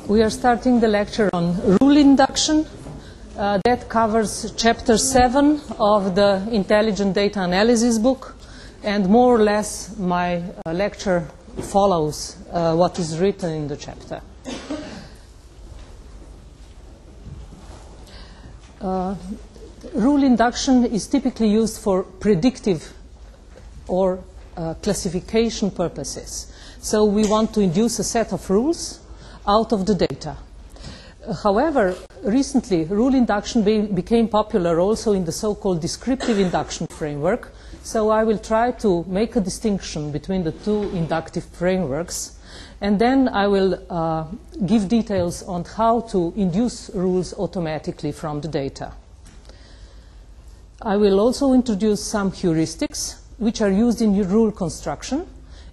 We are starting the lecture on rule induction. That covers chapter 7 of the Intelligent Data Analysis book, and more or less my lecture follows what is written in the chapter. Rule induction is typically used for predictive or classification purposes. So we want to induce a set of rules out of the data. However, recently rule induction became popular also in the so-called descriptive induction framework. So I will try to make a distinction between the two inductive frameworks, and then I will give details on how to induce rules automatically from the data. I will also introduce some heuristics which are used in rule construction,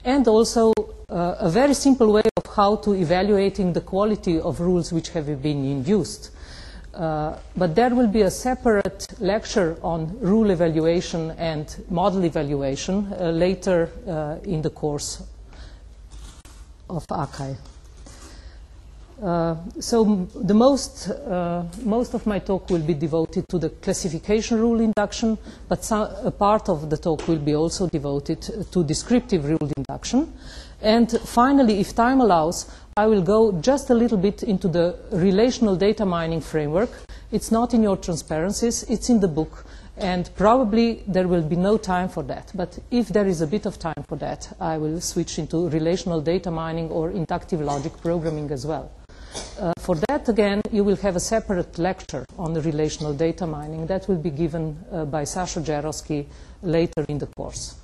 and also a very simple way of how to evaluating the quality of rules which have been induced. But there will be a separate lecture on rule evaluation and model evaluation later in the course of ACAI. So the most of my talk will be devoted to the classification rule induction, but a part of the talk will be also devoted to descriptive rule induction. And finally, if time allows, I will go just a little bit into the relational data mining framework. It's not in your transparencies, it's in the book, and probably there will be no time for that. But if there is a bit of time for that, I will switch into relational data mining or inductive logic programming as well. For that, again, you will have a separate lecture on the relational data mining. That will be given by Sasha Jarowski later in the course.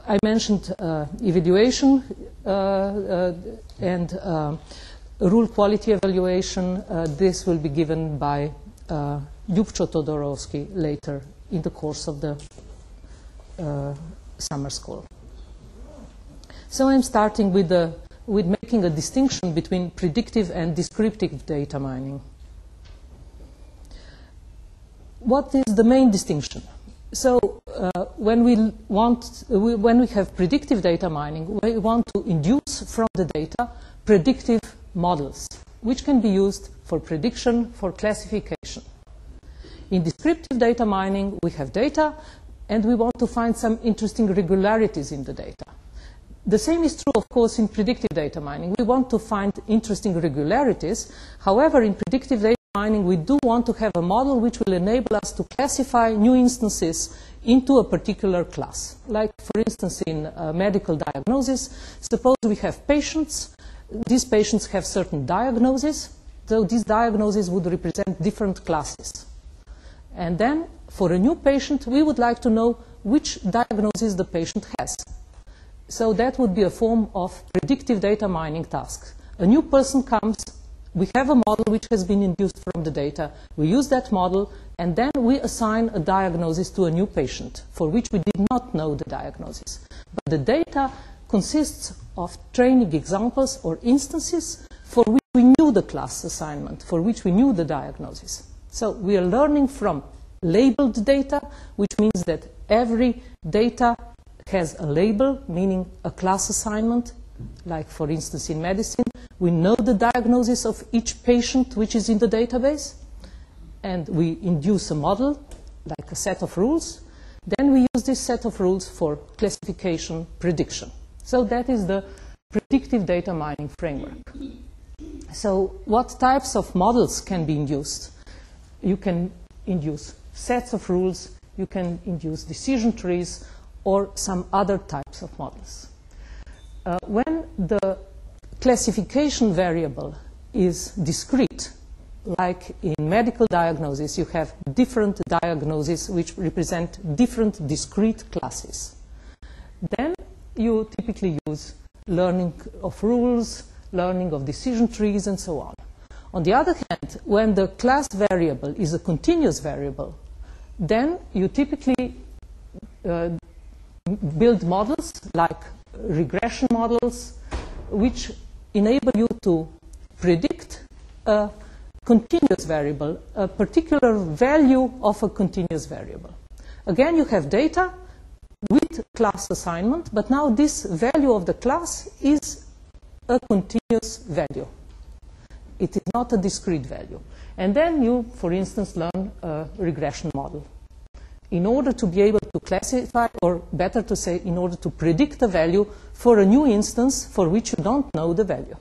I mentioned evaluation and rule quality evaluation. This will be given by Ljubčo Todorovsky later in the course of the summer school. So I'm starting with making a distinction between predictive and descriptive data mining. What is the main distinction? So when we have predictive data mining, we want to induce from the data predictive models, which can be used for prediction, for classification. In descriptive data mining, we have data, and we want to find some interesting regularities in the data. The same is true, of course, in predictive data mining. We want to find interesting regularities. However, in predictive data mining, we do want to have a model which will enable us to classify new instances into a particular class. Like, for instance, in medical diagnosis, suppose we have patients. These patients have certain diagnoses, so these diagnoses would represent different classes. And then, for a new patient, we would like to know which diagnosis the patient has. So that would be a form of predictive data mining task. A new person comes, we have a model which has been induced from the data, we use that model, and then we assign a diagnosis to a new patient for which we did not know the diagnosis. But the data consists of training examples or instances for which we knew the class assignment, for which we knew the diagnosis. So we are learning from labeled data, which means that every data has a label, meaning a class assignment. Like, for instance, in medicine, we know the diagnosis of each patient which is in the database, and we induce a model, like a set of rules. Then we use this set of rules for classification, prediction. So that is the predictive data mining framework. So what types of models can be induced? You can induce sets of rules, you can induce decision trees, or some other types of models. When the classification variable is discrete, like in medical diagnosis, you have different diagnoses which represent different discrete classes. Then you typically use learning of rules, learning of decision trees, and so on. On the other hand, when the class variable is a continuous variable, then you typically build models like regression models which enable you to predict a continuous variable, a particular value of a continuous variable. Again, you have data with class assignment, but now this value of the class is a continuous value. It is not a discrete value. And then you, for instance, learn a regression model in order to be able to classify, or better to say, in order to predict a value for a new instance for which you don't know the value.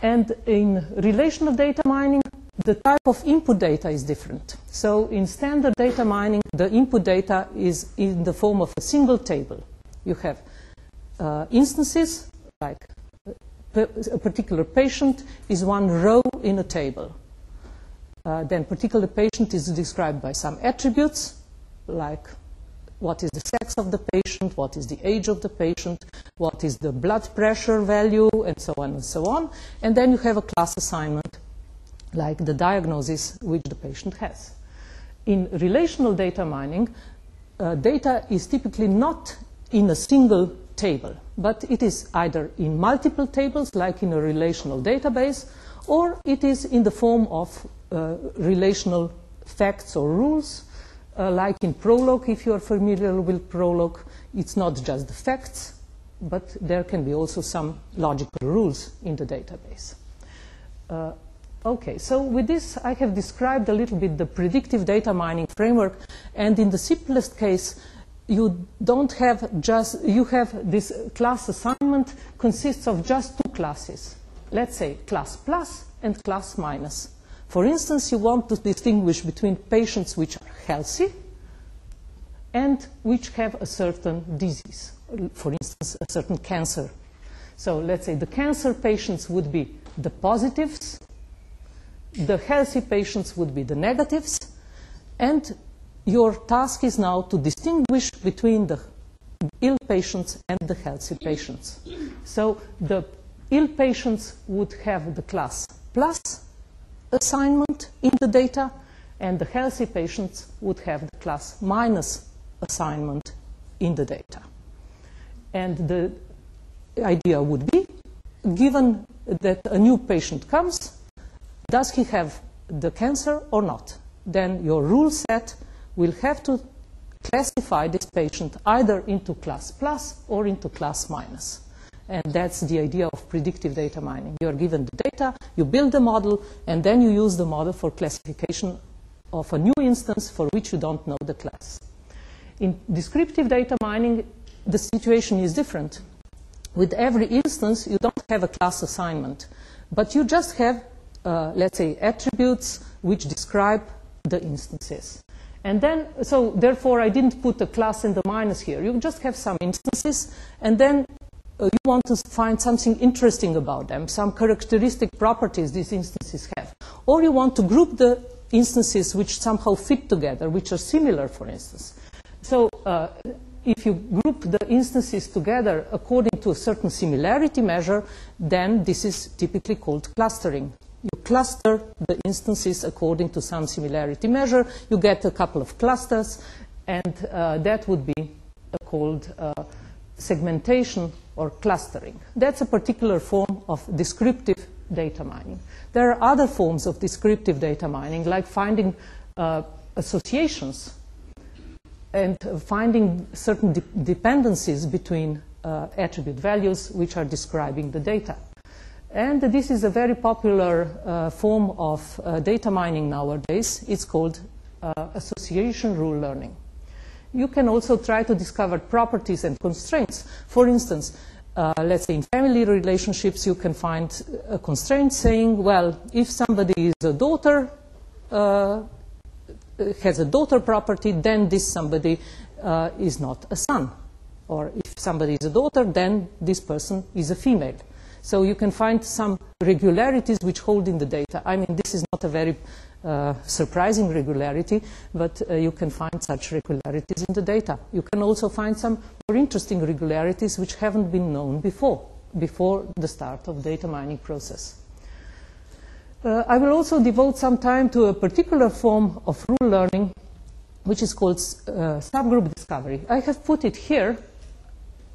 And in relational data mining, the type of input data is different. So in standard data mining, the input data is in the form of a single table. You have instances, like a particular patient is one row in a table. Then particular patient is described by some attributes, like what is the sex of the patient, what is the age of the patient, what is the blood pressure value, and so on and so on. And then you have a class assignment, like the diagnosis which the patient has. In relational data mining, data is typically not in a single table, but it is either in multiple tables, like in a relational database, or it is in the form of relational facts or rules, like in Prolog. If you are familiar with Prolog, it's not just the facts, but there can be also some logical rules in the database. Okay, so with this I have described a little bit the predictive data mining framework, and in the simplest case you don't have just, you have this class assignment consists of just two classes. Let's say class plus and class minus. For instance, you want to distinguish between patients which are healthy and which have a certain disease, for instance, a certain cancer. So let's say the cancer patients would be the positives, the healthy patients would be the negatives, and your task is now to distinguish between the ill patients and the healthy patients. So the ill patients would have the class plus assignment in the data, and the healthy patients would have the class minus assignment in the data. And the idea would be, given that a new patient comes, does he have the cancer or not? Then your rule set will have to classify this patient either into class plus or into class minus. And that's the idea of predictive data mining. You are given the data, you build the model, and then you use the model for classification of a new instance for which you don't know the class. In descriptive data mining, the situation is different. With every instance, you don't have a class assignment, but you just have, let's say, attributes which describe the instances. And then, so therefore, I didn't put a class and the minus here. You just have some instances, and then you want to find something interesting about them, some characteristic properties these instances have. Or you want to group the instances which somehow fit together, which are similar, for instance. So if you group the instances together according to a certain similarity measure, then this is typically called clustering. You cluster the instances according to some similarity measure. You get a couple of clusters, and that would be called segmentation or clustering. That's a particular form of descriptive data mining. There are other forms of descriptive data mining, like finding associations and finding certain dependencies between attribute values which are describing the data. And this is a very popular form of data mining nowadays. It's called association rule learning. You can also try to discover properties and constraints. For instance, let's say in family relationships, you can find a constraint saying, well, if somebody is a daughter, has a daughter property, then this somebody is not a son. Or if somebody is a daughter, then this person is a female. So you can find some regularities which hold in the data. I mean, this is not a very surprising regularity, but you can find such regularities in the data. You can also find some more interesting regularities which haven't been known before the start of the data mining process. I will also devote some time to a particular form of rule learning, which is called subgroup discovery. I have put it here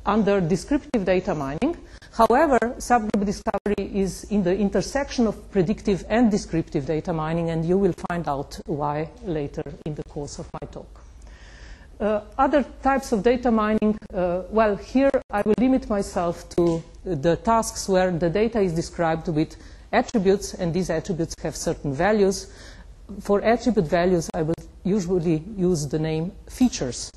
under descriptive data mining. However, subgroup discovery is in the intersection of predictive and descriptive data mining, and you will find out why later in the course of my talk. Other types of data mining, well, here I will limit myself to the tasks where the data is described with attributes, and these attributes have certain values. For attribute values, I will usually use the name features.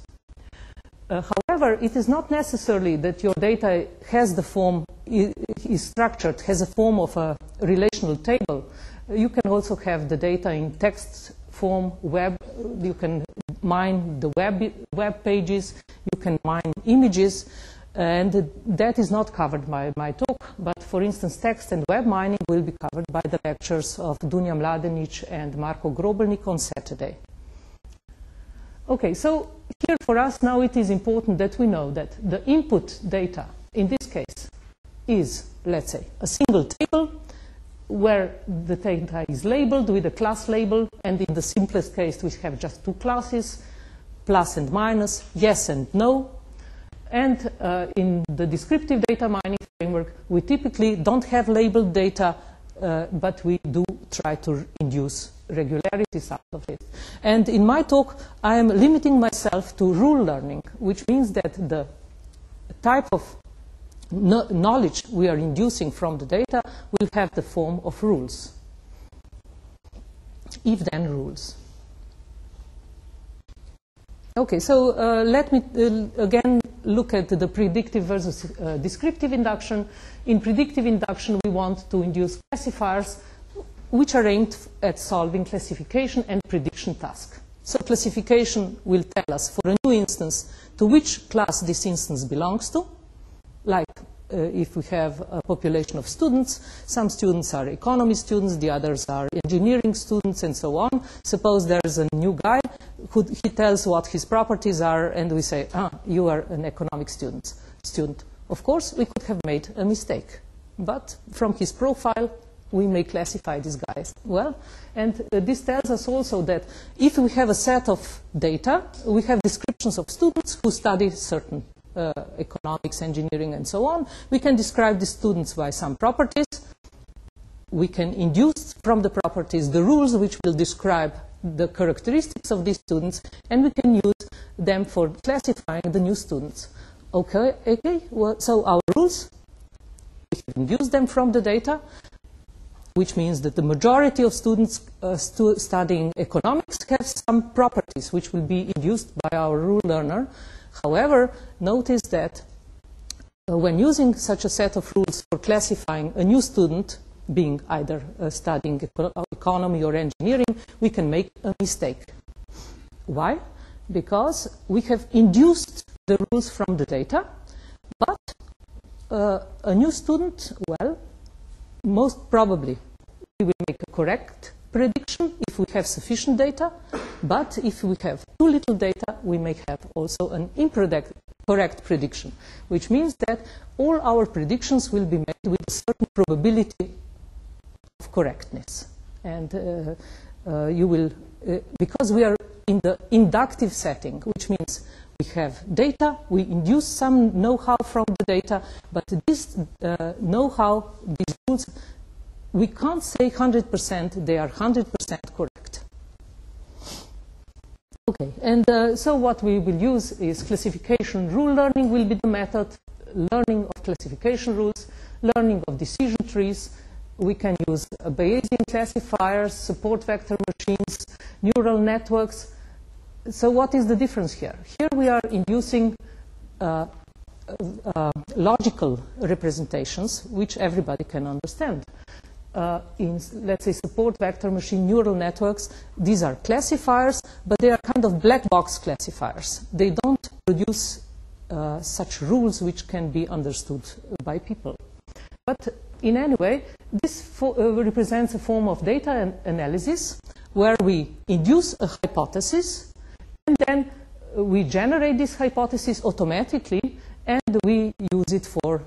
However, it is not necessarily that your data has the form, is structured, has a form of a relational table. You can also have the data in text form, web. You can mine the web pages. You can mine images. And that is not covered by my talk. But for instance, text and web mining will be covered by the lectures of Dunja Mladenic and Marko Grobelnik on Saturday. Okay, so here for us now it is important that we know that the input data in this case is, let's say, a single table where the data is labeled with a class label, and in the simplest case we have just two classes, plus and minus, yes and no. And in the descriptive data mining framework, we typically don't have labeled data, but we do try to induce regularities out of it. And in my talk, I am limiting myself to rule learning, which means that the type of knowledge we are inducing from the data will have the form of rules, if-then rules. Okay, so let me again look at the predictive versus descriptive induction. In predictive induction, we want to induce classifiers which are aimed at solving classification and prediction tasks. So classification will tell us for a new instance to which class this instance belongs to. Like if we have a population of students, some students are economy students, the others are engineering students, and so on. Suppose there's a new guy who he tells what his properties are, and we say, you are an economic student. Of course, we could have made a mistake, but from his profile, we may classify this guy well. And this tells us also that if we have a set of data, we have descriptions of students who study certain economics, engineering, and so on. We can describe the students by some properties. We can induce from the properties the rules which will describe the characteristics of these students, and we can use them for classifying the new students. Okay, well, so our rules, we can induce them from the data, which means that the majority of students studying economics have some properties which will be induced by our rule learner. However, notice that when using such a set of rules for classifying a new student, being either studying economy or engineering, we can make a mistake. Why? Because we have induced the rules from the data, but a new student, well, most probably we will make a correct prediction if we have sufficient data, but if we have too little data, we may have also an incorrect prediction, which means that all our predictions will be made with a certain probability of correctness. And you will, because we are in the inductive setting, which means we have data, we induce some know-how from the data, but this know-how, these rules, we can't say 100% they are 100% correct. Okay, and so what we will use is classification rule learning will be the method, learning of classification rules, learning of decision trees. We can use Bayesian classifiers, support vector machines, neural networks. So what is the difference here? Here we are inducing logical representations which everybody can understand. In, let's say, support vector machine neural networks, these are classifiers, but they are kind of black box classifiers. They don't produce such rules which can be understood by people. But in any way, this represents a form of data analysis where we induce a hypothesis, and then we generate this hypothesis automatically, and we use it for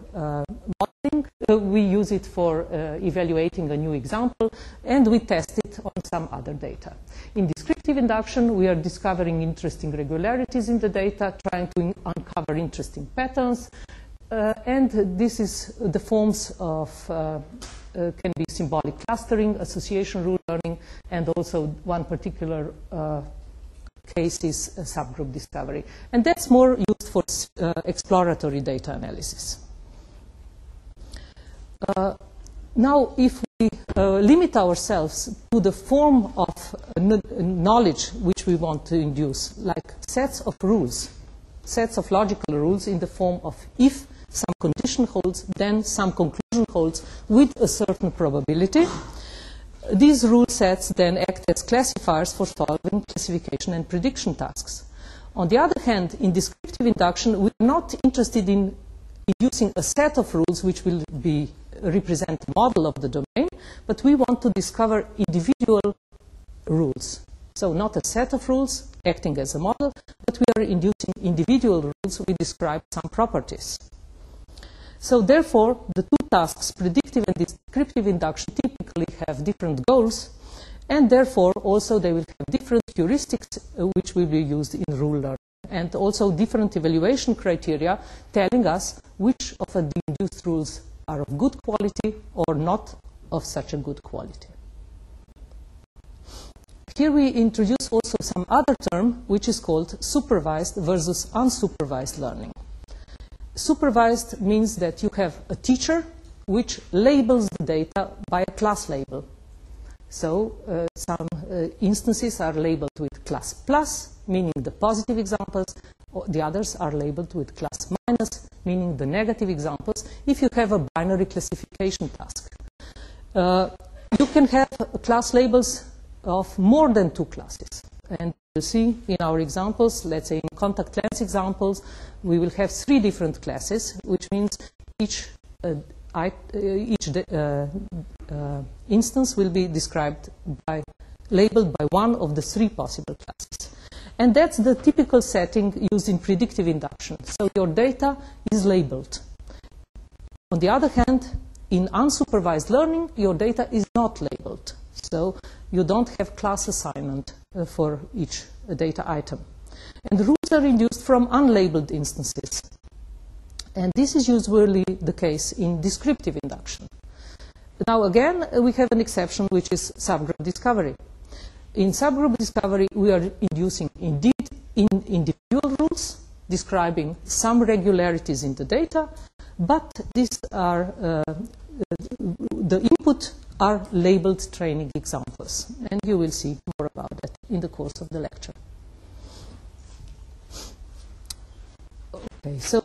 modeling, we use it for evaluating a new example, and we test it on some other data. In descriptive induction, we are discovering interesting regularities in the data, trying to uncover interesting patterns, and this is the forms of, can be symbolic clustering, association rule learning, and also one particular case is subgroup discovery. And that's more used for exploratory data analysis. Now, if we limit ourselves to the form of knowledge which we want to induce, like sets of rules, sets of logical rules in the form of if some condition holds, then some conclusion holds with a certain probability. These rule sets then act as classifiers for solving classification and prediction tasks. On the other hand, in descriptive induction, we are not interested in inducing a set of rules which will represent the model of the domain, but we want to discover individual rules. So not a set of rules acting as a model, but we are inducing individual rules. We describe some properties. So therefore, the two tasks, predictive and descriptive induction, typically have different goals, and therefore also they will have different heuristics which will be used in rule learning, and also different evaluation criteria telling us which of the induced rules are of good quality or not of such a good quality. Here we introduce also some other term which is called supervised versus unsupervised learning. Supervised means that you have a teacher which labels the data by a class label. So some instances are labeled with class plus, meaning the positive examples, or the others are labeled with class minus, meaning the negative examples, if you have a binary classification task. You can have class labels of more than two classes. And you'll see in our examples, let's say in contact lens examples, we will have 3 different classes, which means each instance will be described labeled by one of the 3 possible classes. And that's the typical setting used in predictive induction. So your data is labeled. On the other hand, in unsupervised learning, your data is not labeled. So you don't have class assignment for each data item. And the rules are induced from unlabeled instances. And this is usually the case in descriptive induction. Now again, we have an exception, which is subgroup discovery. In subgroup discovery, we are inducing indeed individual rules, describing some regularities in the data, but these are the input are labeled training examples, and you will see more about that in the course of the lecture. Okay, so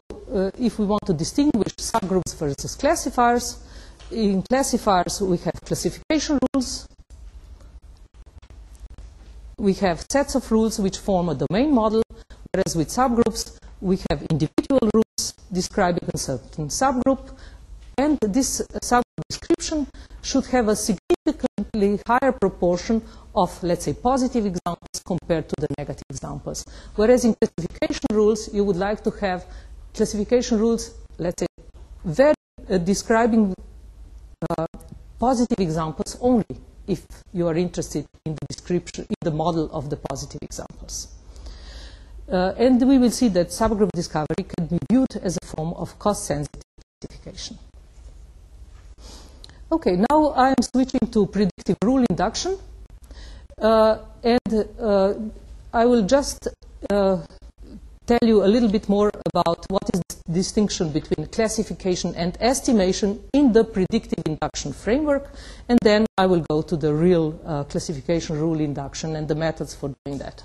if we want to distinguish subgroups versus classifiers, in classifiers we have classification rules, we have sets of rules which form a domain model, whereas with subgroups we have individual rules describing a certain subgroup, and this subgroup description should have a significantly higher proportion of, let's say, positive examples compared to the negative examples. Whereas in classification rules, you would like to have classification rules, let's say, very describing positive examples only, if you are interested in the description, in the model of the positive examples. And we will see that subgroup discovery can be viewed as a form of cost-sensitive classification. Okay, now I am switching to predictive rule induction, and I will just tell you a little bit more about what is the distinction between classification and estimation in the predictive induction framework, and then I will go to the real classification rule induction and the methods for doing that.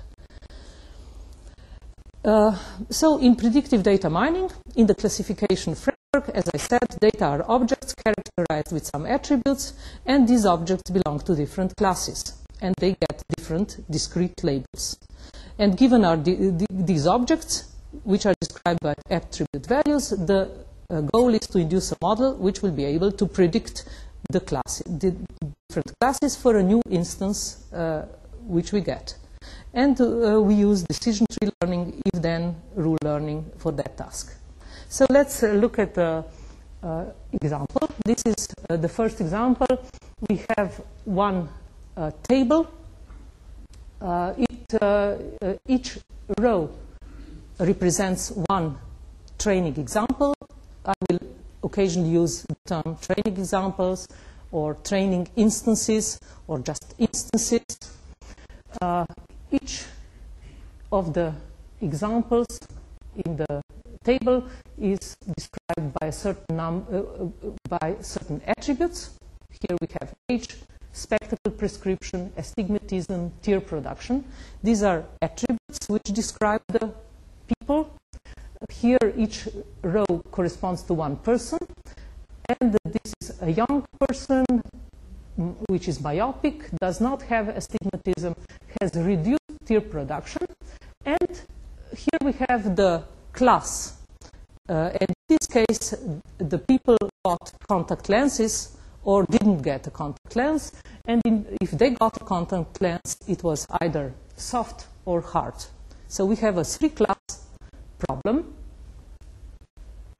So in predictive data mining, in the classification framework, as I said, data are objects characterized with some attributes, and these objects belong to different classes, and they get different discrete labels. And given are these objects, which are described by attribute values, the goal is to induce a model which will be able to predict the different classes for a new instance which we get. And we use decision tree learning, if-then rule learning for that task. So let's look at the example. This is the first example. We have one table. Each row represents one training example. I will occasionally use the term training examples or training instances or just instances. Each of the examples in the table is described by a certain by certain attributes. Here we have age, spectacle prescription, astigmatism, tear production. These are attributes which describe the people. Here each row corresponds to one person, and this is a young person which is myopic, does not have astigmatism, has reduced tear production, and here we have the class. In this case, the people got contact lenses or didn't get a contact lens, and if they got a contact lens, it was either soft or hard. So we have a three-class problem.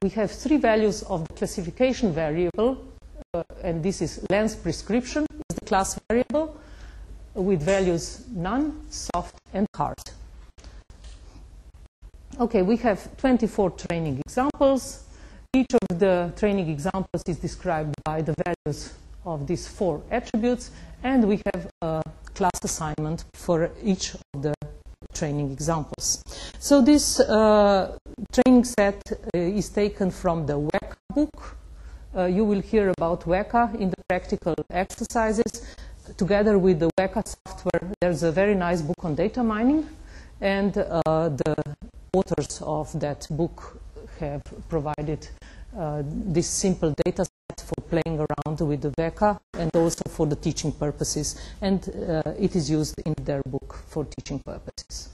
We have three values of the classification variable, and this is lens prescription, is the class variable, with values none, soft, and hard. Okay, we have 24 training examples. Each of the training examples is described by the values of these four attributes, and we have a class assignment for each of the training examples. So this training set is taken from the WECA book. You will hear about WECA in the practical exercises. Together with the WECA software, there's a very nice book on data mining, and the authors of that book have provided this simple data set for playing around with the WECA and also for the teaching purposes, and it is used in their book for teaching purposes.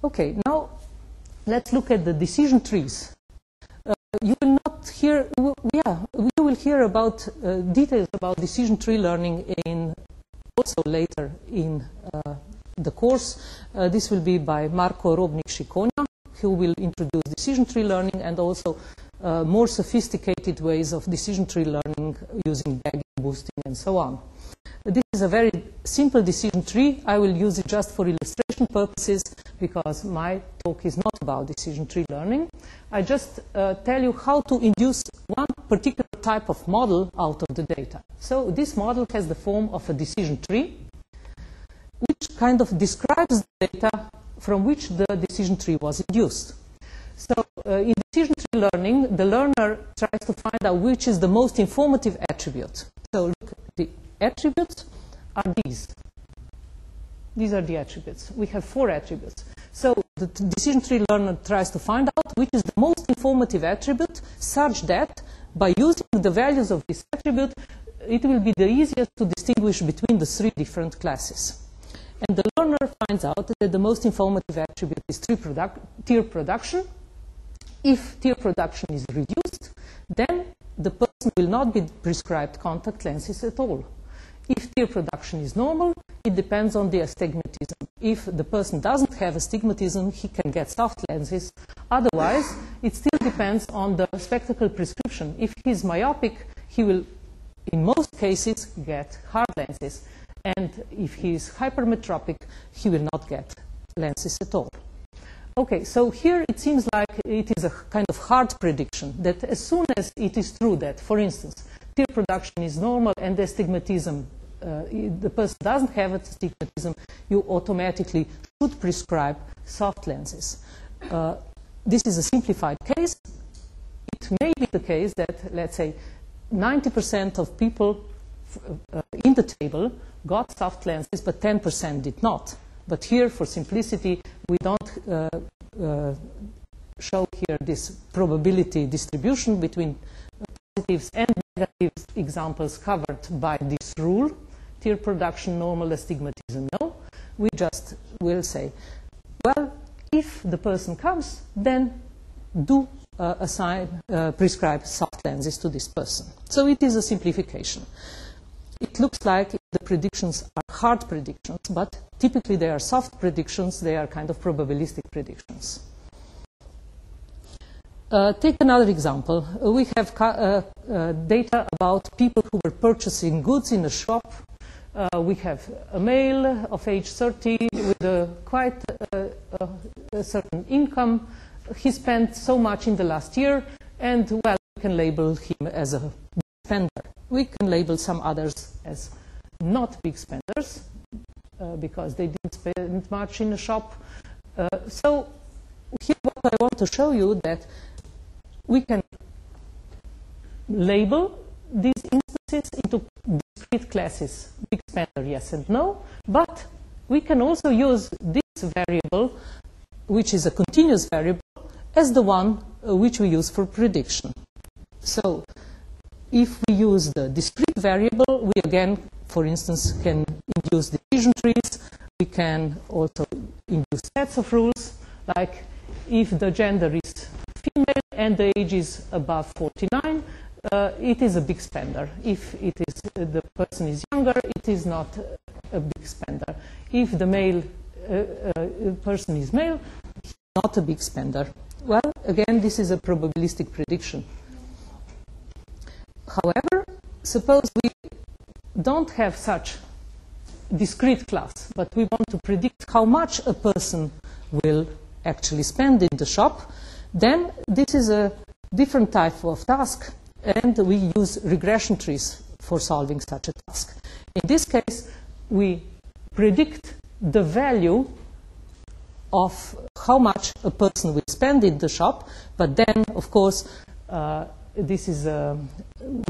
Okay, now let's look at the decision trees. You will not hear, we will hear about details about decision tree learning also later in the course. This will be by Marko Robnik-Šikonja, who will introduce decision tree learning and also more sophisticated ways of decision tree learning using bagging, boosting, and so on. This is a very simple decision tree. I will use it just for illustration purposes because my talk is not about decision tree learning. I just tell you how to induce one particular type of model out of the data. So this model has the form of a decision tree, which kind of describes the data from which the decision tree was induced. So in decision tree learning, the learner tries to find out which is the most informative attribute. So look, the attributes are these. These are the attributes. We have four attributes. So the decision tree learner tries to find out which is the most informative attribute, such that by using the values of this attribute, it will be the easiest to distinguish between the three different classes. And the learner finds out that the most informative attribute is tear production. If tear production is reduced, then the person will not be prescribed contact lenses at all. If tear production is normal, it depends on the astigmatism. If the person doesn't have astigmatism, he can get soft lenses. Otherwise, it still depends on the spectacle prescription. If he's myopic, he will, in most cases, get hard lenses. And if he is hypermetropic, he will not get lenses at all. Okay, so here it seems like it is a kind of hard prediction that as soon as it is true that, for instance, tear production is normal and astigmatism, the person doesn't have astigmatism, you automatically should prescribe soft lenses. This is a simplified case. It may be the case that, let's say, 90% of people in the table got soft lenses, but 10% did not. But here, for simplicity, we don't show here this probability distribution between positives and negative examples covered by this rule. Tear production, normal, astigmatism, no. We just will say, well, if the person comes, then do prescribe soft lenses to this person. So it is a simplification. It looks like the predictions are hard predictions, but typically they are soft predictions. They are kind of probabilistic predictions. Take another example. We have data about people who were purchasing goods in a shop. We have a male of age 30 with quite a certain income. He spent so much in the last year, and, well, we can label him as a big spender. We can label some others as not big spenders because they didn't spend much in the shop. So here what I want to show you that we can label these instances into discrete classes, big spender, yes and no, but we can also use this variable, which is a continuous variable, as the one which we use for prediction. So if we use the discrete variable, we again, for instance, can induce decision trees. We can also induce sets of rules, like if the gender is female and the age is above 49, it is a big spender. If it is the person is younger, it is not a big spender. If the male person is male, not a big spender. Well, again, this is a probabilistic prediction. However, suppose we don't have such discrete class, but we want to predict how much a person will actually spend in the shop, then this is a different type of task, and we use regression trees for solving such a task. In this case, we predict the value of how much a person will spend in the shop, but then, of course, this is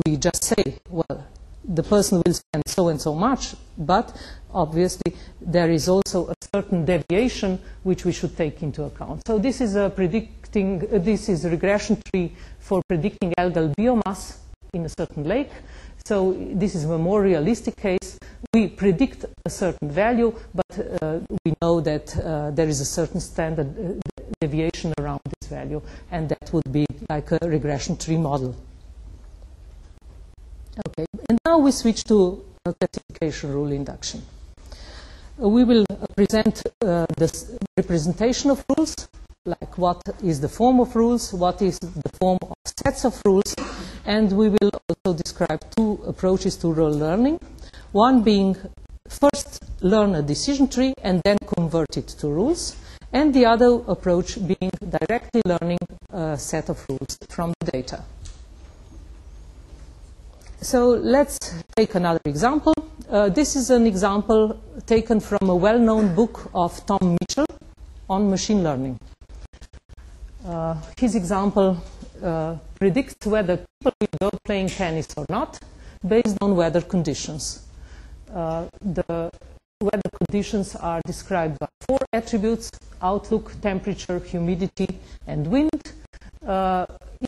we just say, well, the person will spend so and so much, but obviously there is also a certain deviation which we should take into account. So this is a this is a regression tree for predicting algal biomass in a certain lake. So this is a more realistic case. We predict a certain value, but we know that there is a certain standard deviation around this value, and that would be like a regression tree model. Okay, and now we switch to classification rule induction. We will present the representation of rules, like what is the form of rules, what is the form of sets of rules, and we will also describe two approaches to rule learning. One being first learn a decision tree and then convert it to rules, and the other approach being directly learning a set of rules from the data. So let's take another example. This is an example taken from a well-known book of Tom Mitchell on machine learning. His example predicts whether people will go playing tennis or not based on weather conditions. The weather conditions are described by 4 attributes: outlook, temperature, humidity, and wind.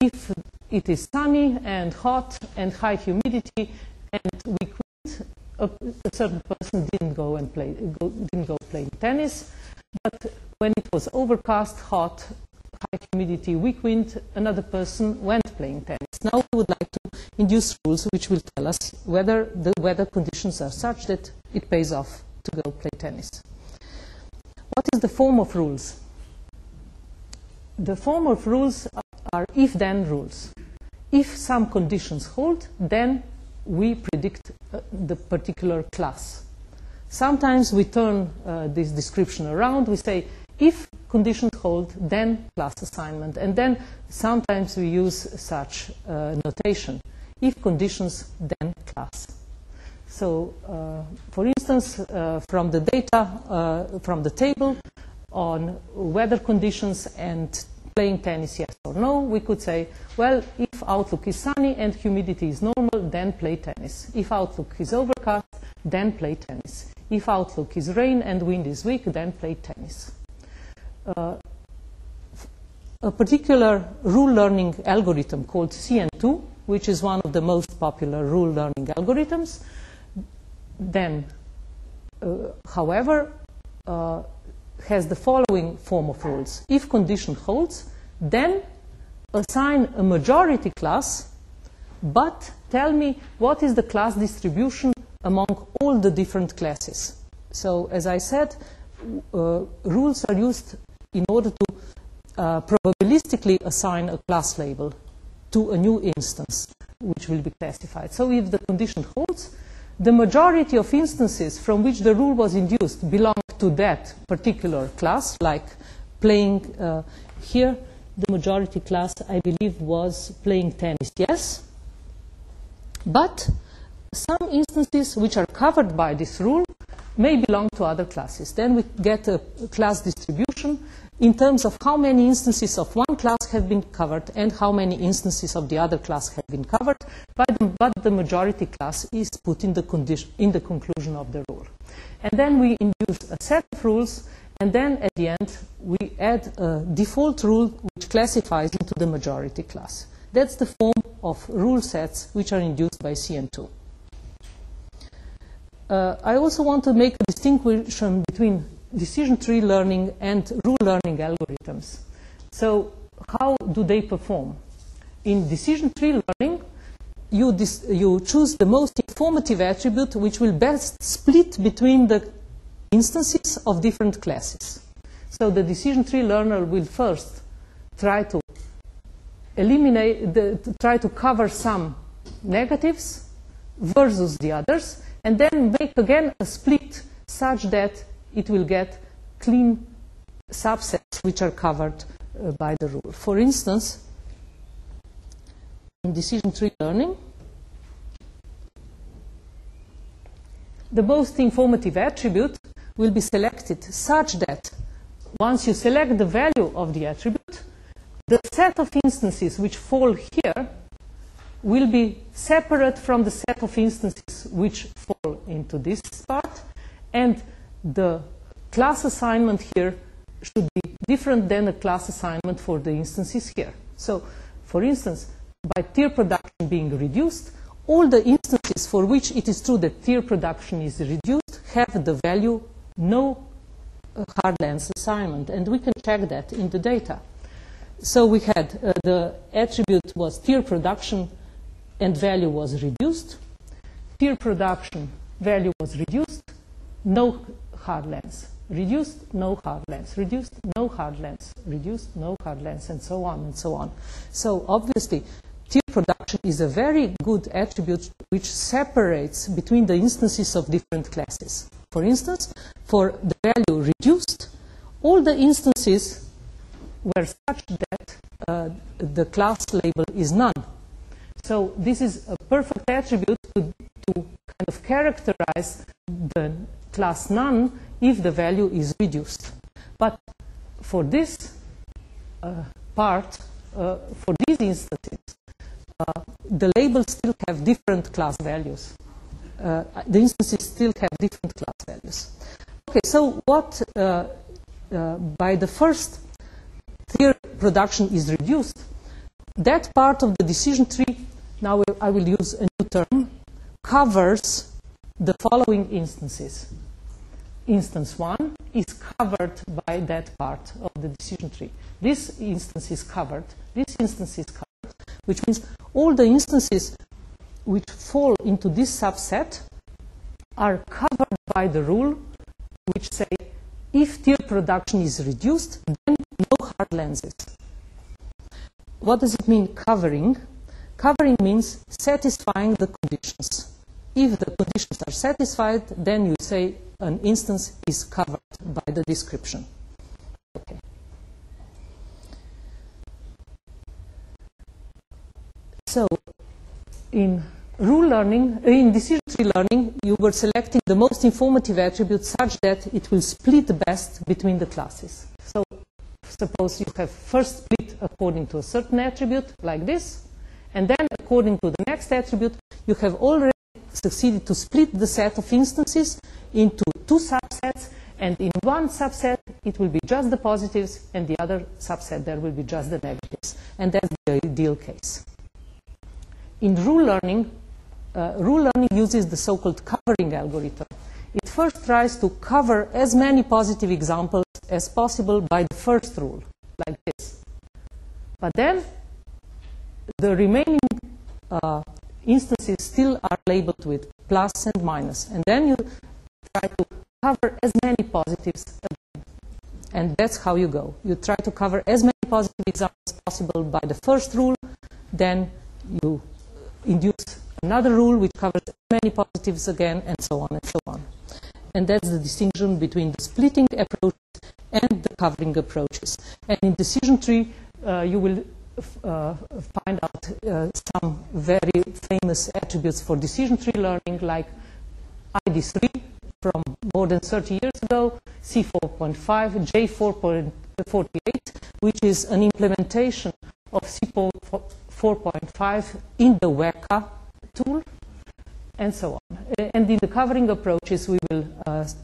If it is sunny and hot and high humidity and weak wind, a certain person didn't go playing tennis. But when it was overcast, hot, high humidity, weak wind, another person went playing tennis. Now we would like to induce rules which will tell us whether the weather conditions are such that it pays off to go play tennis. What is the form of rules? The form of rules are if-then rules. If some conditions hold, then we predict the particular class. Sometimes we turn this description around. We say, if conditions hold, then class assignment. And then sometimes we use such notation. If conditions, then class. So, for instance, from the data, from the table on weather conditions and playing tennis, yes or no, we could say, well, if outlook is sunny and humidity is normal, then play tennis. If outlook is overcast, then play tennis. If outlook is rain and wind is weak, then play tennis. A particular rule learning algorithm called CN2, which is one of the most popular rule learning algorithms, then, however, has the following form of rules. If condition holds, then assign a majority class, but tell me what is the class distribution among all the different classes. So, as I said, rules are used in order to probabilistically assign a class label to a new instance, which will be classified. So, if the condition holds, the majority of instances from which the rule was induced belong to that particular class, like playing here, the majority class, I believe, was playing tennis, yes. But some instances which are covered by this rule may belong to other classes. Then we get a class distribution in terms of how many instances of one class have been covered and how many instances of the other class have been covered, but the majority class is put in the conclusion of the rule. And then we induce a set of rules, and then at the end we add a default rule which classifies into the majority class. That's the form of rule sets which are induced by CN2. I also want to make a distinction between decision tree learning and rule learning algorithms. So how do they perform? In decision tree learning, you choose the most informative attribute which will best split between the instances of different classes. So the decision tree learner will first try to try to cover some negatives versus the others, and then make again a split such that it will get clean subsets which are covered by the rule. For instance, in decision tree learning, the most informative attribute will be selected such that once you select the value of the attribute, the set of instances which fall here will be separate from the set of instances which fall into this part, and the class assignment here should be different than the class assignment for the instances here. So, for instance, by tier production being reduced, all the instances for which it is true that tier production is reduced have the value no hard length assignment, and we can check that in the data. So we had the attribute was tier production and value was reduced. Tier production value was reduced, no hard length. Reduced, no hard length. Reduced, no hard length. Reduced, no hard length, and so on and so on. So obviously, tier production is a very good attribute which separates between the instances of different classes. For instance, for the value reduced, all the instances were such that the class label is none. So this is a perfect attribute to kind of characterize the class none if the value is reduced. But for this part, for these instances, the labels still have different class values. The instances still have different class values. Okay, so what by the first tier production is reduced, that part of the decision tree, now I will use a new term, covers the following instances. Instance 1 is covered by that part of the decision tree. This instance is covered, this instance is covered, which means all the instances which fall into this subset are covered by the rule which say if tier production is reduced, then no hard lenses. What does it mean, covering? Covering means satisfying the conditions. If the conditions are satisfied, then you say an instance is covered by the description. Okay. So, in rule learning, in decision tree learning, you were selecting the most informative attribute such that it will split the best between the classes. So, suppose you have first split according to a certain attribute, like this, and then according to the next attribute, you have already succeeded to split the set of instances into two subsets, and in one subset it will be just the positives, and the other subset there will be just the negatives. And that's the ideal case. In rule learning uses the so-called covering algorithm. It first tries to cover as many positive examples as possible by the first rule, like this. But then the remaining instances still are labeled with plus and minus, and then you try to cover as many positives again. And that's how you go. You try to cover as many positive examples as possible by the first rule, then you induce another rule which covers as many positives again, and so on and so on. And that's the distinction between the splitting approach and the covering approaches. And in decision tree, you will find out some very famous attributes for decision tree learning, like ID3 from more than 30 years ago, C4.5, J4.48, which is an implementation of C4.5 in the WCA tool, and so on. And in the covering approaches, we will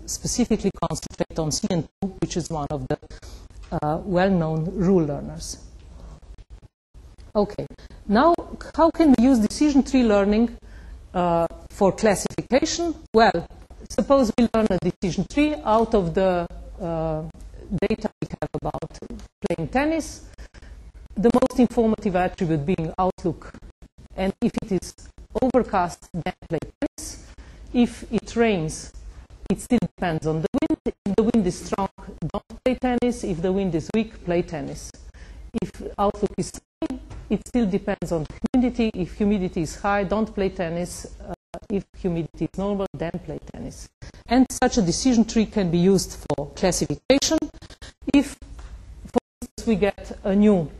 specifically concentrate on CN2, which is one of the well-known rule learners. Okay, now how can we use decision tree learning for classification? Well, suppose we learn a decision tree out of the data we have about playing tennis, the most informative attribute being outlook, and if it is overcast, then play tennis. If it rains, it still depends on the wind. If the wind is strong, don't play tennis. If the wind is weak, play tennis. If outlook is sunny, it still depends on humidity. If humidity is high, don't play tennis. If humidity is normal, then play tennis. And such a decision tree can be used for classification. If, for instance, we get a new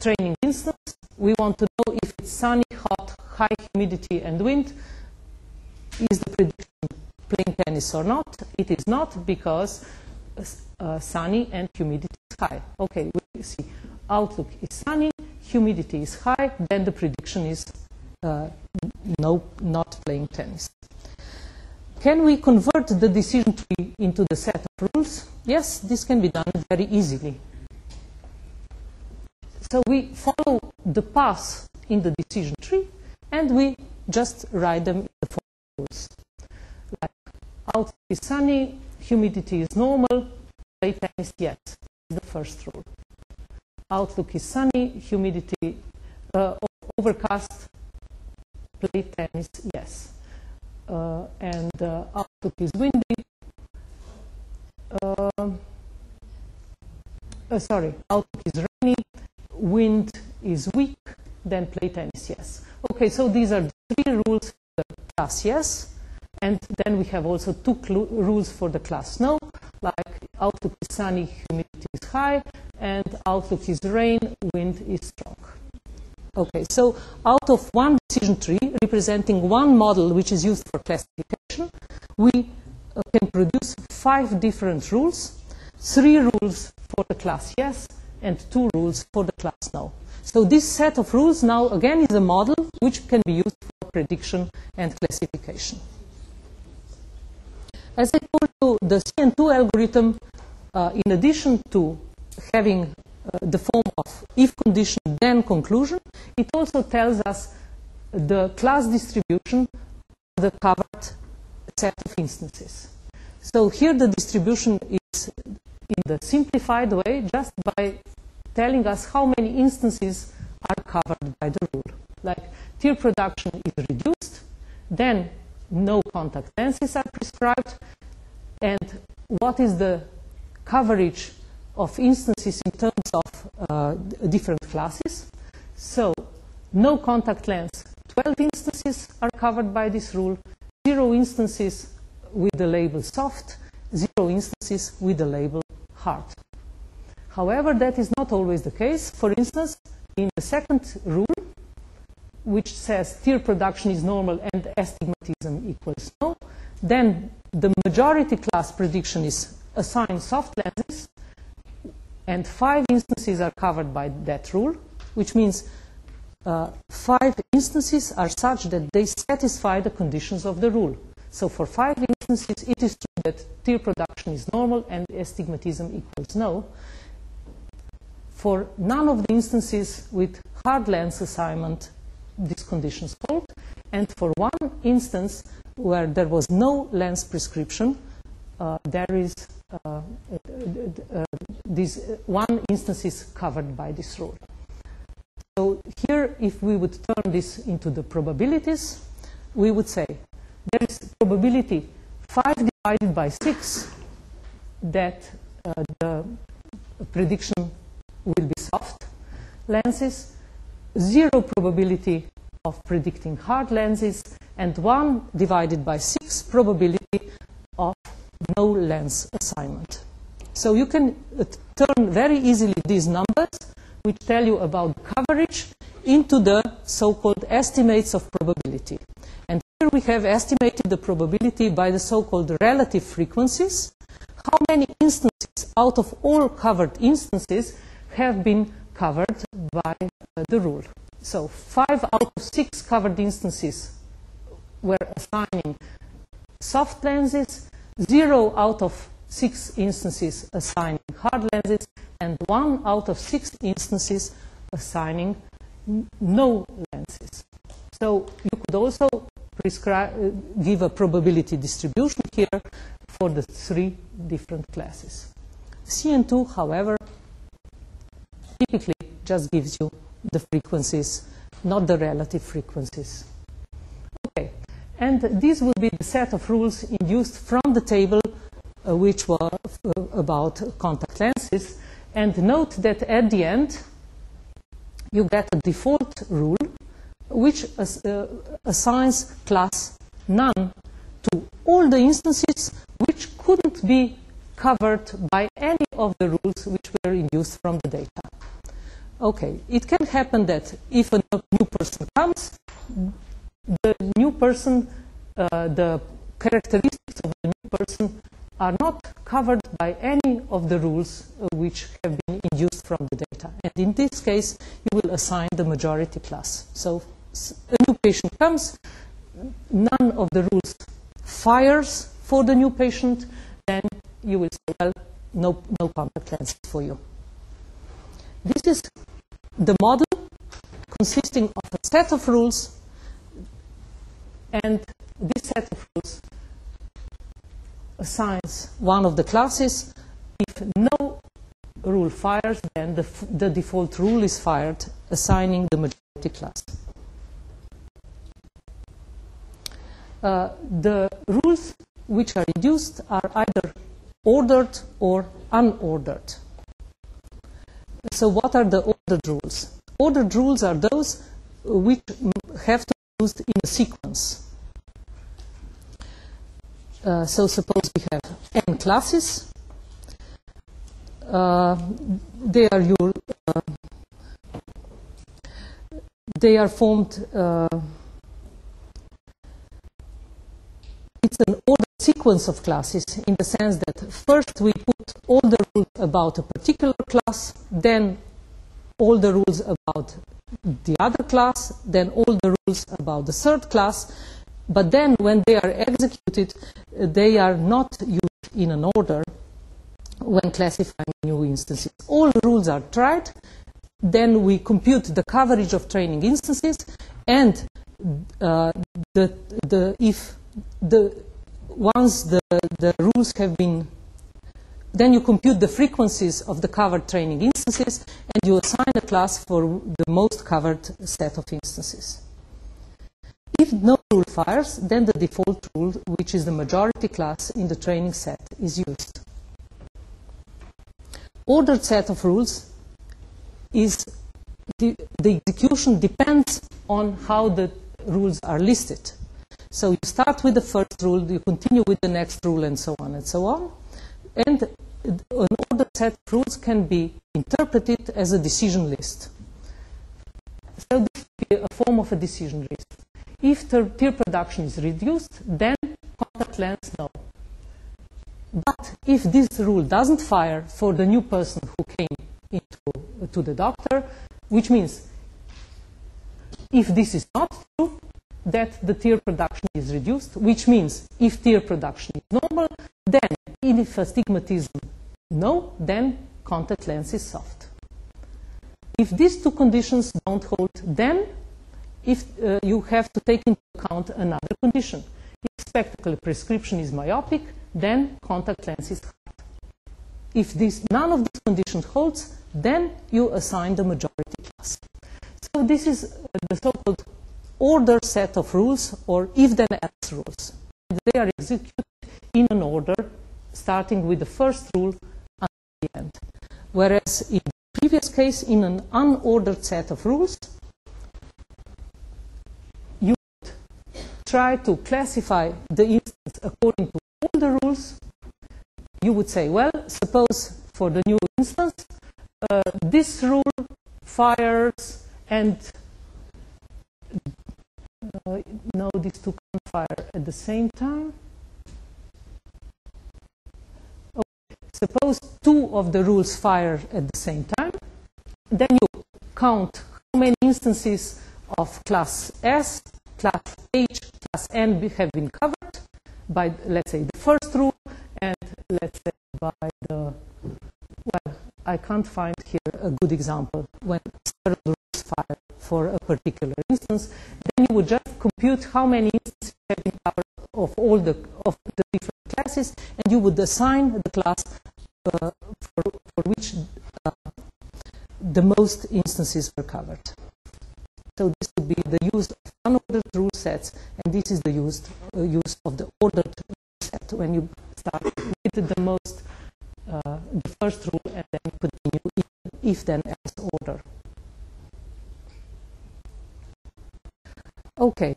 training instance, we want to know if it's sunny, hot, high humidity and wind. Is the prediction playing tennis or not? It is not, because sunny and humidity is high. Okay, we see outlook is sunny, humidity is high, then the prediction is no, not playing tennis. Can we convert the decision tree into the set of rules? Yes, this can be done very easily. So we follow the paths in the decision tree, and we just write them in the form of rules. Like, outlook is sunny, humidity is normal, play tennis, yes, is the first rule. Outlook is sunny, humidity overcast, play tennis, yes. And outlook is windy. Outlook is rainy, wind is weak, then play tennis, yes. Okay, so these are the 3 rules for the class yes, and then we have also 2 rules for the class no, like outlook is sunny, humidity is high, and outlook is rain, wind is strong. Okay, so out of one decision tree representing one model which is used for classification, we can produce 5 different rules, 3 rules for the class yes, and 2 rules for the class no. So this set of rules now again is a model which can be used for prediction and classification. As I told you, the CN2 algorithm, in addition to having the form of if condition then conclusion, it also tells us the class distribution of the covered set of instances. So here the distribution is in the simplified way, just by telling us how many instances are covered by the rule. Like tier production is reduced, then no contact lenses are prescribed, and what is the coverage of instances in terms of different classes. So no contact lens, 12 instances are covered by this rule, 0 instances with the label soft, 0 instances with the label hard. However, that is not always the case. For instance, in the second rule, which says tier production is normal and astigmatism equals no, then the majority class prediction is assign soft lenses, and 5 instances are covered by that rule, which means 5 instances are such that they satisfy the conditions of the rule. So for 5 instances, it is true that tier production is normal and astigmatism equals no. For none of the instances with hard lens assignment, this condition is hold. And for one instance where there was no lens prescription, there is this one instance is covered by this rule. So here, if we would turn this into the probabilities, we would say there is probability 5 divided by 6 that the prediction will be soft lenses, 0 probability of predicting hard lenses, and 1 divided by 6 probability of no lens assignment. So you can turn very easily these numbers, which tell you about coverage, into the so-called estimates of probability. And here here we have estimated the probability by the so-called relative frequencies. How many instances out of all covered instances have been covered by the rule. So 5 out of 6 covered instances were assigning soft lenses, 0 out of 6 instances assigning hard lenses, and 1 out of 6 instances assigning no lenses. So you could also give a probability distribution here for the 3 different classes. CN2, however, typically just gives you the frequencies, not the relative frequencies. Okay, and this will be the set of rules induced from the table which were about contact lenses. And note that at the end you get a default rule which assigns class none to all the instances which couldn't be covered by any of the rules which were induced from the data. Okay, it can happen that if a new person comes, the new person, the characteristics of the new person are not covered by any of the rules which have been induced from the data. And in this case, you will assign the majority class. So a new patient comes, none of the rules fires for the new patient, then you will say, well, no contact lenses for you. This is the model consisting of a set of rules, and this set of rules assigns one of the classes. If no rule fires, then the default rule is fired, assigning the majority class. The rules which are induced are either ordered or unordered. So what are the ordered rules? Ordered rules are those which have to be used in a sequence. So suppose we have n classes. They are formed. It's an ordered sequence of classes in the sense that first we put all the rules about a particular class, then all the rules about the other class, then all the rules about the third class. But then when they are executed, they are not used in an order when classifying new instances. All the rules are tried, then we compute the coverage of training instances, and once the rules have been, then you compute the frequencies of the covered training instances, and you assign a class for the most covered set of instances. If no rule fires, then the default rule, which is the majority class in the training set, is used. Ordered set of rules is the execution depends on how the rules are listed. So you start with the first rule, you continue with the next rule, and so on and so on. And an ordered set of rules can be interpreted as a decision list. So this would be a form of a decision list. If the tier production is reduced, then contact lens no. But if this rule doesn't fire for the new person who came to the doctor, which means if this is not true, that the tier production is reduced, which means if tier production is normal, then if astigmatism no, then contact lens is soft. If these two conditions don't hold, then if you have to take into account another condition. If spectacle prescription is myopic, then contact lens is hard. If none of these conditions holds, then you assign the majority class. So this is the so-called order set of rules, or if-then-else rules. They are executed in an order, starting with the first rule until the end. Whereas in the previous case, in an unordered set of rules, you would try to classify the instance according to all the rules. You would say, well, suppose for the new instance, this rule fires and no, these two can't fire at the same time. Okay. Suppose 2 of the rules fire at the same time. Then you count how many instances of class S, class H, class N have been covered by, let's say, the first rule, and let's say by the, well, I can't find here a good example when several rules fire for a particular instance. Then you would just compute how many instances have been covered of all the different classes, and you would assign the class for which the most instances were covered. So this would be the use of unordered rule sets, and this is the use of the ordered rule set when you start with the most, the first rule, and then continue in if then else order. Okay,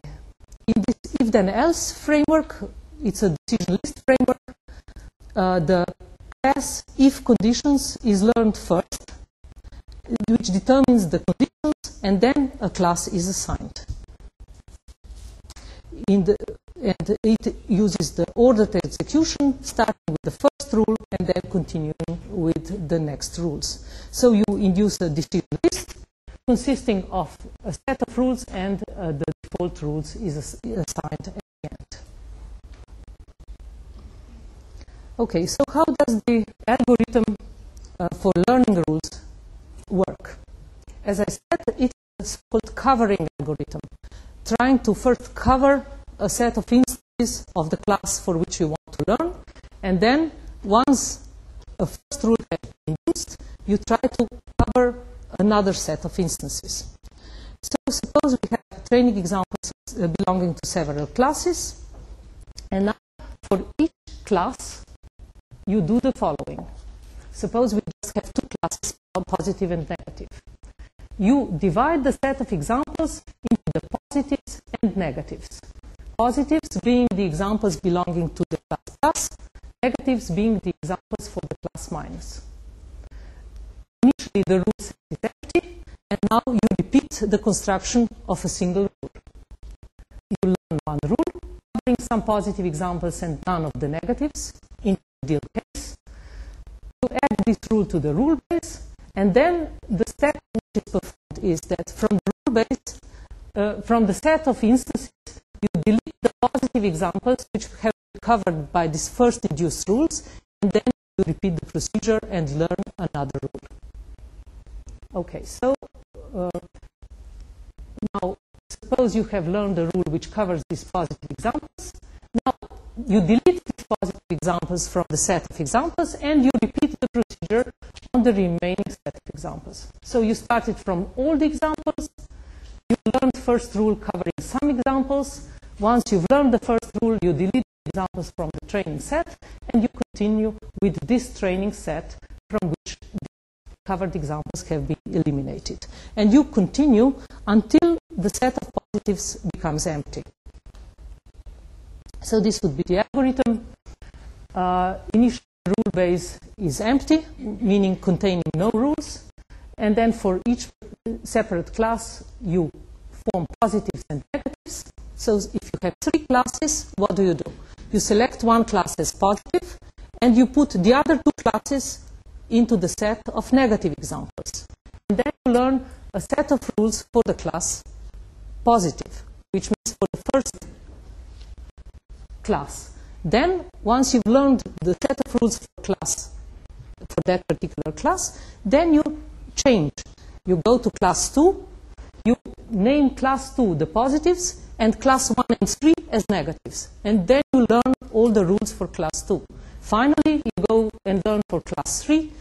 in this if then else framework, it's a decision list framework. The class if conditions is learned first, which determines the conditions, and then a class is assigned. And it uses the ordered execution, starting with the first rule and then continuing with the next rules. So you induce a decision list consisting of a set of rules, and the default rules is assigned at the end. Okay, so how does the algorithm for learning rules work? As I said, it's a so-called covering algorithm, trying to first cover a set of instances of the class for which you want to learn, and then once a first rule has been used, you try to cover another set of instances. So suppose we have training examples belonging to several classes, and now for each class you do the following. Suppose we just have 2 classes, positive and negative. You divide the set of examples into the positives and negatives. Positives being the examples belonging to the class plus, negatives being the examples for the class minus. Initially the rule set is empty, and now you repeat the construction of a single rule. You learn one rule, covering some positive examples and none of the negatives, in the ideal case. You add this rule to the rule base, and then the step which is performed is that from the rule base, from the set of instances, you delete the positive examples which have been covered by these first induced rules, and then you repeat the procedure and learn another rule. Okay, so now suppose you have learned a rule which covers these positive examples. Now you delete these positive examples from the set of examples, and you repeat the procedure on the remaining set of examples. So you started from all the examples, you learned first rule covering some examples. Once you've learned the first rule, you delete the examples from the training set, and you continue with this training set from which the covered examples have been eliminated. And you continue until the set of positives becomes empty. So this would be the algorithm. Initial rule base is empty, meaning containing no rules. And then for each separate class, you form positives and negatives. So if you have 3 classes, what do? You select one class as positive, and you put the other 2 classes into the set of negative examples. And then you learn a set of rules for the class positive, which means for the first class. Then, once you've learned the set of rules for that particular class, then you change. You go to class 2, you name class 2 the positives, and class 1 and 3 as negatives. And then you learn all the rules for class 2. Finally, you go and learn for class 3.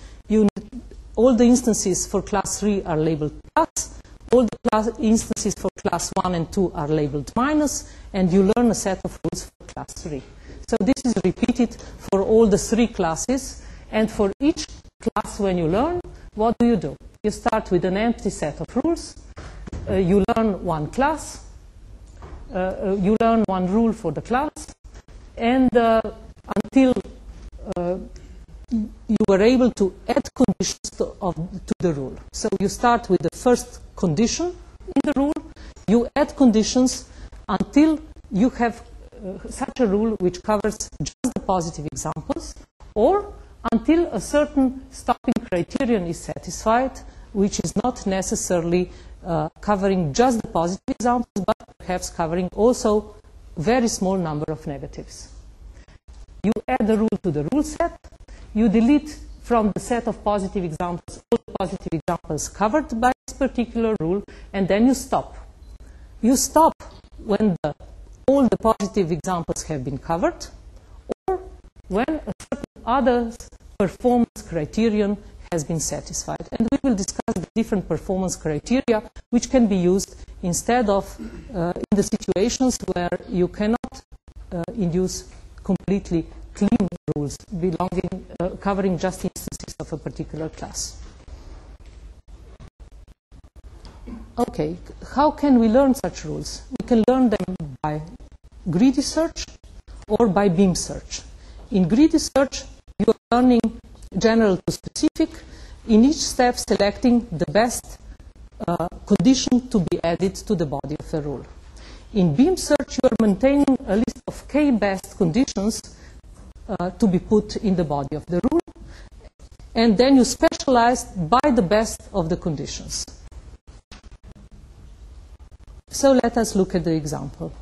All the instances for class 3 are labeled plus. All the instances for class 1 and 2 are labeled minus. And you learn a set of rules for class 3. So this is repeated for all the 3 classes. And for each class when you learn, what do? You start with an empty set of rules. You learn one class. You learn one rule for the class. And until you were able to add conditions to the rule. So you start with the first condition in the rule. You add conditions until you have such a rule which covers just the positive examples, or until a certain stopping criterion is satisfied, which is not necessarily covering just the positive examples, but perhaps covering also a very small number of negatives. You add the rule to the rule set, you delete from the set of positive examples all the positive examples covered by this particular rule, and then you stop. You stop when all the positive examples have been covered, or when a certain other performance criterion has been satisfied. And we will discuss the different performance criteria which can be used instead of in the situations where you cannot induce completely clean rules covering just instances of a particular class. Okay, how can we learn such rules? We can learn them by greedy search or by beam search. In greedy search, you are learning general to specific, in each step selecting the best condition to be added to the body of a rule. In beam search, you are maintaining a list of k best conditions to be put in the body of the rule, and then you specialize by the best of the conditions. So let us look at the example.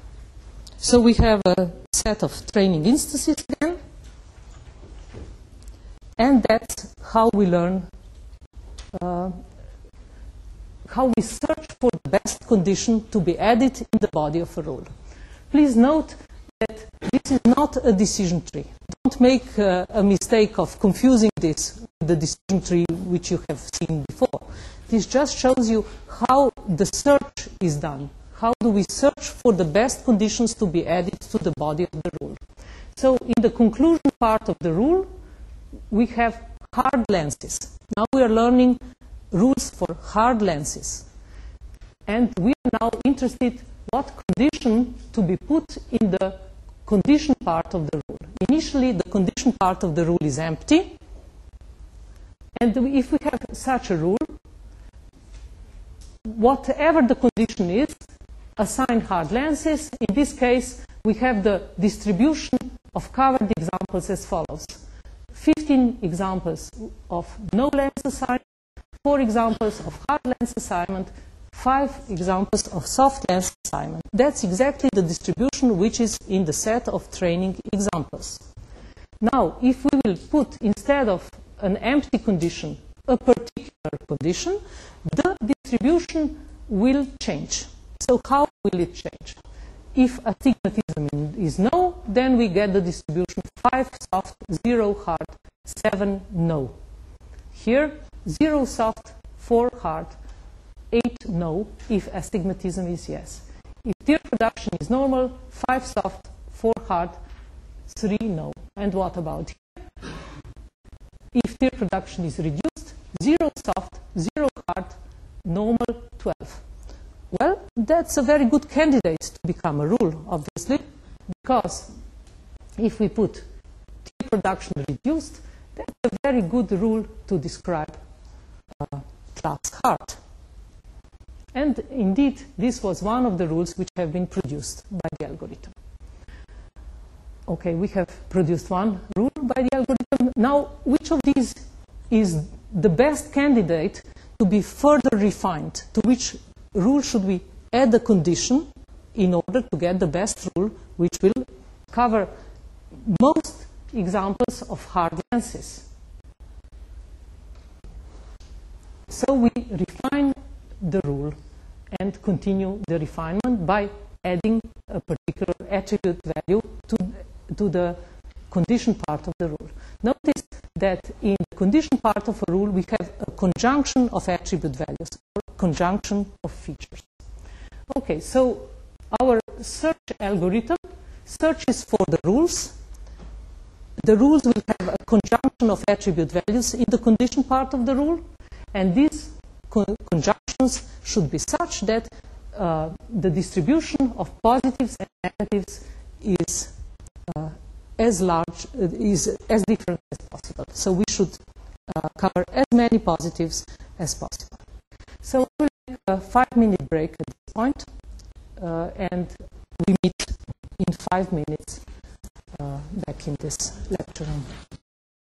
So we have a set of training instances again, and that's how we learn, how we search for the best condition to be added in the body of a rule. Please note that this is not a decision tree. Don't make a mistake of confusing this with the decision tree which you have seen before. This just shows you how the search is done. How do we search for the best conditions to be added to the body of the rule? So in the conclusion part of the rule, we have hard lenses. Now we are learning rules for hard lenses. And we are now interested what condition to be put in the condition part of the rule. Initially, the condition part of the rule is empty. And if we have such a rule, whatever the condition is, assign hard lenses. In this case, we have the distribution of covered examples as follows. 15 examples of no lens assignment, 4 examples of hard lens assignment, 5 examples of soft lens assignment. That's exactly the distribution which is in the set of training examples. Now, if we will put, instead of an empty condition, a particular condition, the distribution will change. So how will it change? If astigmatism is no, then we get the distribution 5 soft, 0 hard, 7 no. Here, 0 soft, 4 hard, 8 no, if astigmatism is yes. If tear production is normal, 5 soft, 4 hard, 3 no. And what about here? If tear production is reduced, 0 soft, 0 hard, normal, 12. Well, that's a very good candidate to become a rule, obviously, because if we put tear production reduced, that's a very good rule to describe class hard. And indeed, this was one of the rules which have been produced by the algorithm. Okay, we have produced one rule by the algorithm. Now, which of these is the best candidate to be further refined? To which rule should we add a condition in order to get the best rule, which will cover most examples of hard lenses? So we refine the rule and continue the refinement by adding a particular attribute value to the condition part of the rule. Notice that in the condition part of a rule, we have a conjunction of attribute values, or conjunction of features. Okay, so our search algorithm searches for the rules. The rules will have a conjunction of attribute values in the condition part of the rule, and these conjunctions should be such that the distribution of positives and negatives is as large, is as different as possible. So we should cover as many positives as possible. So we'll take a 5-minute break at this point, and we meet in 5 minutes back in this lecture room.